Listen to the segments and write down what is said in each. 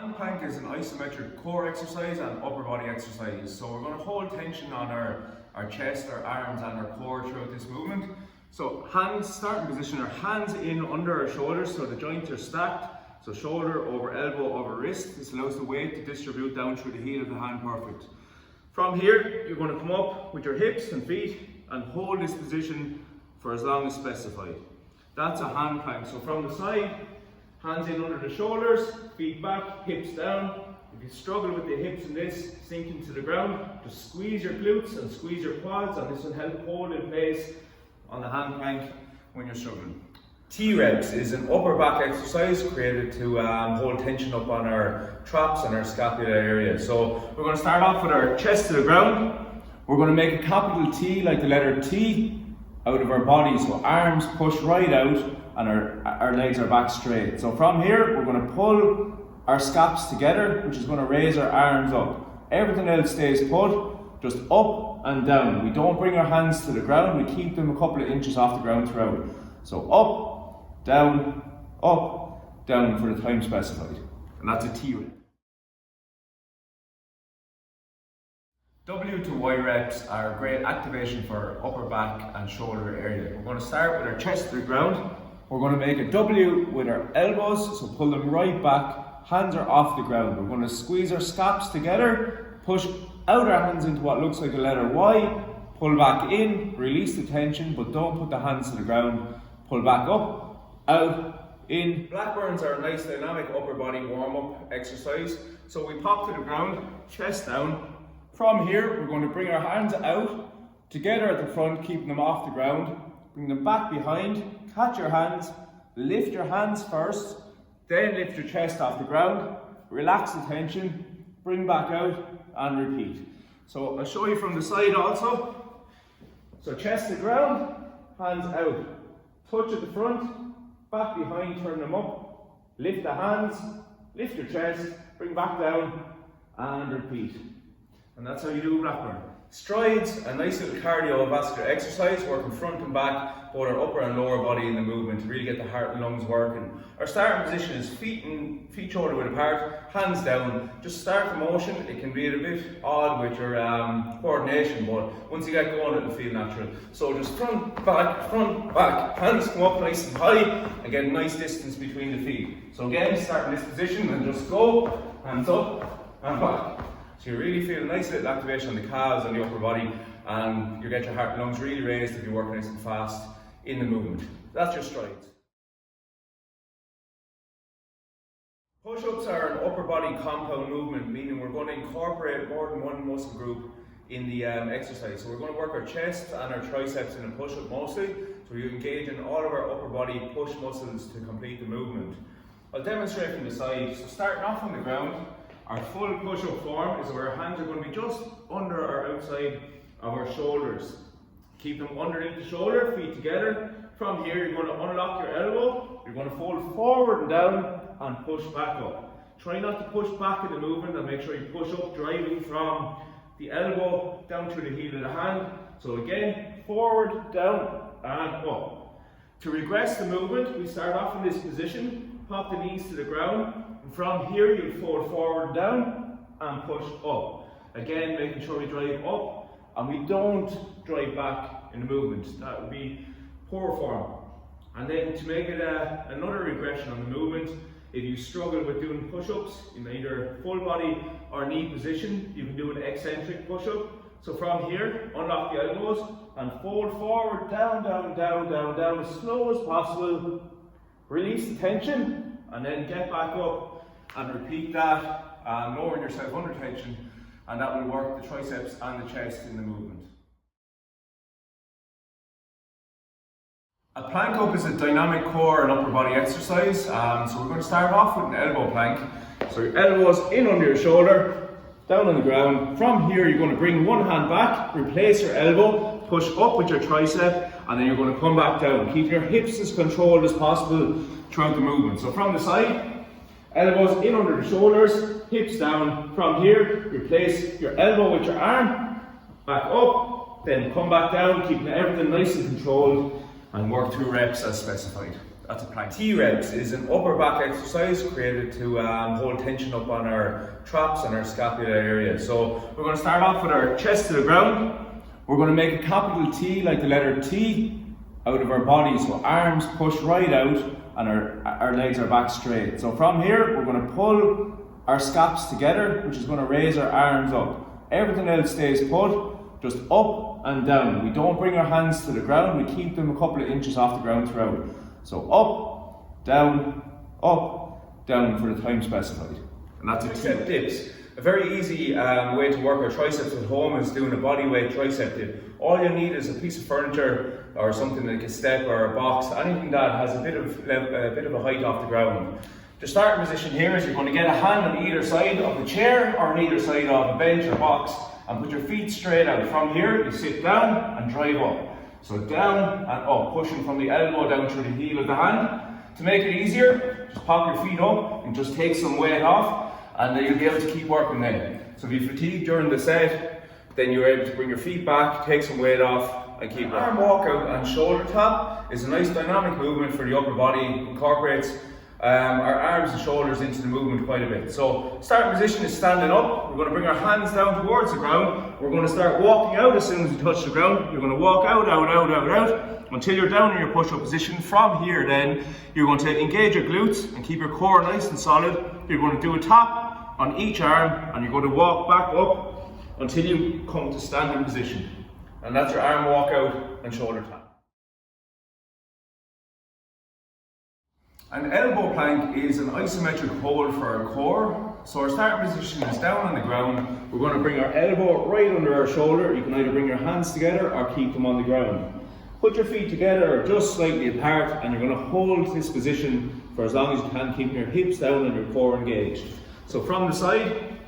Hand plank is an isometric core exercise and upper body exercise. So we're going to hold tension on our chest, our arms and our core throughout this movement. So hands, starting position, our hands in under our shoulders so the joints are stacked. So shoulder over elbow over wrist. This allows the weight to distribute down through the heel of the hand perfect. From here, you're going to come up with your hips and feet and hold this position for as long as specified. That's a hand plank. So from the side, hands in under the shoulders, feet back, hips down. If you struggle with the hips in this, sinking to the ground, just squeeze your glutes and squeeze your quads, and this will help hold in place on the hand plank when you're struggling. T-reps is an upper back exercise created to hold tension up on our traps and our scapula area. So we're going to start off with our chest to the ground. We're going to make a capital T like the letter T out of our body. So arms push right out and our legs are back straight. So from here, we're going to pull our scaps together, which is going to raise our arms up. Everything else stays put, just up and down. We don't bring our hands to the ground, we keep them a couple of inches off the ground throughout. So up, down for the time specified. And that's a T-rep. W to Y reps are a great activation for upper back and shoulder area. We're going to start with our chest to the ground. We're going to make a W with our elbows, so pull them right back, hands are off the ground. We're going to squeeze our scaps together, push out our hands into what looks like a letter Y, pull back in, release the tension, but don't put the hands to the ground. Pull back up, out, in. Blackburns are a nice dynamic upper body warm-up exercise. So we pop to the ground, chest down. From here, we're going to bring our hands out, together at the front, keeping them off the ground. Bring them back behind, catch your hands, lift your hands first, then lift your chest off the ground, relax the tension, bring back out and repeat. So I'll show you from the side also. So chest to ground, hands out, touch at the front, back behind, turn them up, lift the hands, lift your chest, bring back down and repeat. And that's how you do Blackburn. Strides, a nice little cardiovascular exercise, working front and back, both our upper and lower body in the movement to really get the heart and lungs working. Our starting position is feet shoulder width apart, hands down. Just start the motion. It can be a bit odd with your coordination, but once you get going, it'll feel natural. So just front, back, hands come up nice and high, and get a nice distance between the feet. So again, start in this position and just go, hands up and back. So you really feel a nice little activation on the calves and the upper body, and you get your heart and lungs really raised if you're working nice and fast in the movement. That's your strides. Push-ups are an upper body compound movement, meaning we're going to incorporate more than one muscle group in the exercise. So we're going to work our chest and our triceps in a push-up mostly, so you engage in all of our upper body push muscles to complete the movement. I'll demonstrate from the side. So starting off on the ground, our full push-up form is where our hands are going to be just under or outside of our shoulders. Keep them underneath the shoulder, feet together. From here, you're going to unlock your elbow, you're going to fold forward and down and push back up. Try not to push back in the movement and make sure you push up, driving from the elbow down to the heel of the hand. So again, forward, down and up. To regress the movement, we start off in this position, pop the knees to the ground. And from here, you'll fold forward, down and push up. Again, making sure we drive up and we don't drive back in the movement. That would be poor form. And then to make it another regression on the movement, if you struggle with doing push-ups in either full body or knee position, you can do an eccentric push-up. So from here, unlock the elbows and fold forward, down, as slow as possible. Release the tension and then get back up and repeat that, lowering yourself under tension, and that will work the triceps and the chest in the movement. A plank up is a dynamic core and upper body exercise. So we're going to start off with an elbow plank. So your elbows in under your shoulder, down on the ground. From here, you're going to bring one hand back, replace your elbow, push up with your tricep, and then you're going to come back down. Keep your hips as controlled as possible throughout the movement. So from the side, elbows in under the shoulders, hips down. From here, replace your elbow with your arm, back up, then come back down, keeping everything nice and controlled, and work 2 reps as specified. That's a plank. T-reps is an upper back exercise created to hold tension up on our traps and our scapula area. So we're going to start off with our chest to the ground. We're going to make a capital T, like the letter T, out of our body. So arms push right out and our legs are back straight. So from here, we're going to pull our scaps together, which is going to raise our arms up. Everything else stays put, just up and down. We don't bring our hands to the ground, we keep them a couple of inches off the ground throughout. So up, down for the time specified. And that's tricep dips. A very easy way to work our triceps at home is doing a body weight tricep dip. All you need is a piece of furniture or something like a step or a box, anything that has a bit of a height off the ground. The starting position here is you're going to get a hand on either side of the chair or on either side of the bench or box and put your feet straight out. From here, you sit down and drive up. So down and up, pushing from the elbow down through the heel of the hand. To make it easier, just pop your feet up and just take some weight off, and then you'll be able to keep working then. So if you fatigue during the set, then you're able to bring your feet back, take some weight off, and keep arm walkout and shoulder tap is a nice dynamic movement for the upper body. Incorporates our arms and shoulders into the movement quite a bit. So starting position is standing up. We're going to bring our hands down towards the ground. We're going to start walking out as soon as we touch the ground. You're going to walk out until you're down in your push-up position. From here then, you're going to engage your glutes and keep your core nice and solid. You're going to do a tap on each arm and you're going to walk back up until you come to standing position. And that's your arm walkout and shoulder tap. An elbow plank is an isometric hold for our core. So our starting position is down on the ground. We're going to bring our elbow right under our shoulder. You can either bring your hands together or keep them on the ground. Put your feet together or just slightly apart, and you're going to hold this position for as long as you can, keeping your hips down and your core engaged. So from the side,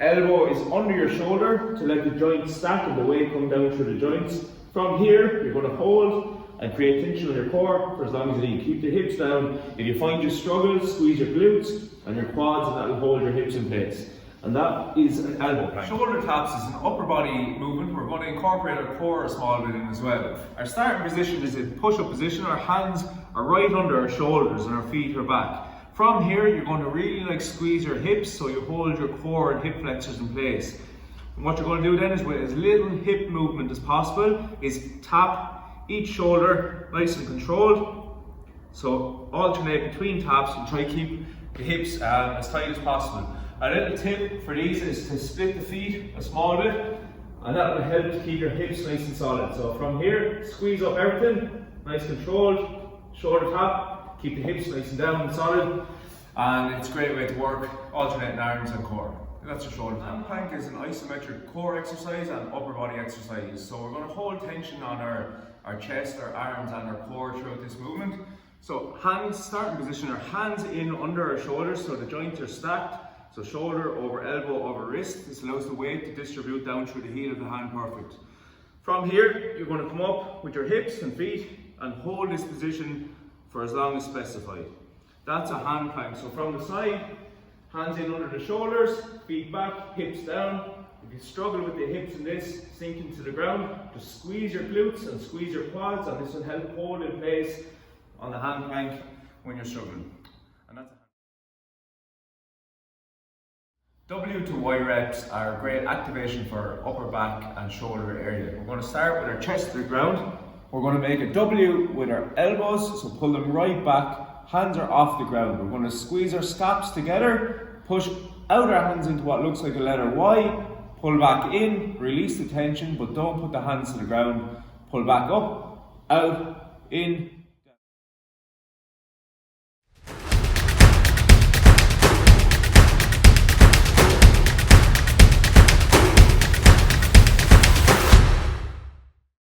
elbow is under your shoulder to let the joints stack and the weight come down through the joints. From here, you're going to hold and create tension on your core for as long as you need. Keep the hips down. If you find you struggle, squeeze your glutes and your quads, and that will hold your hips in place. And that is an elbow plank. Shoulder taps is an upper body movement. We're going to incorporate our core a small bit in as well. Our starting position is a push-up position. Our hands are right under our shoulders and our feet are back. From here, you're going to really squeeze your hips so you hold your core and hip flexors in place. And what you're going to do then is, with as little hip movement as possible, is tap each shoulder nice and controlled. So alternate between taps and try to keep the hips as tight as possible. A little tip for these is to split the feet a small bit, and that will help to keep your hips nice and solid. So from here, squeeze up everything, nice controlled, shoulder tap, keep the hips nice and down and solid, and it's a great way to work alternating arms and core. That's your shoulder. Handplank is an isometric core exercise and upper body exercise. So we're going to hold tension on our chest, our arms and our core throughout this movement. So hands, starting position, our hands in under our shoulders so the joints are stacked. So shoulder over elbow over wrist. This allows the weight to distribute down through the heel of the hand perfect. From here, you're going to come up with your hips and feet and hold this position for as long as specified. That's a hand plank. So from the side, hands in under the shoulders, feet back, hips down. If you struggle with the hips in this, sinking to the ground, just squeeze your glutes and squeeze your quads, and this will help hold in place on the hand plank when you're struggling. And that's W to Y reps are a great activation for upper back and shoulder area. We're going to start with our chest to the ground. We're going to make a W with our elbows, so pull them right back, hands are off the ground. We're going to squeeze our scaps together, push out our hands into what looks like a letter Y, pull back in, release the tension, but don't put the hands to the ground. Pull back up, out, in,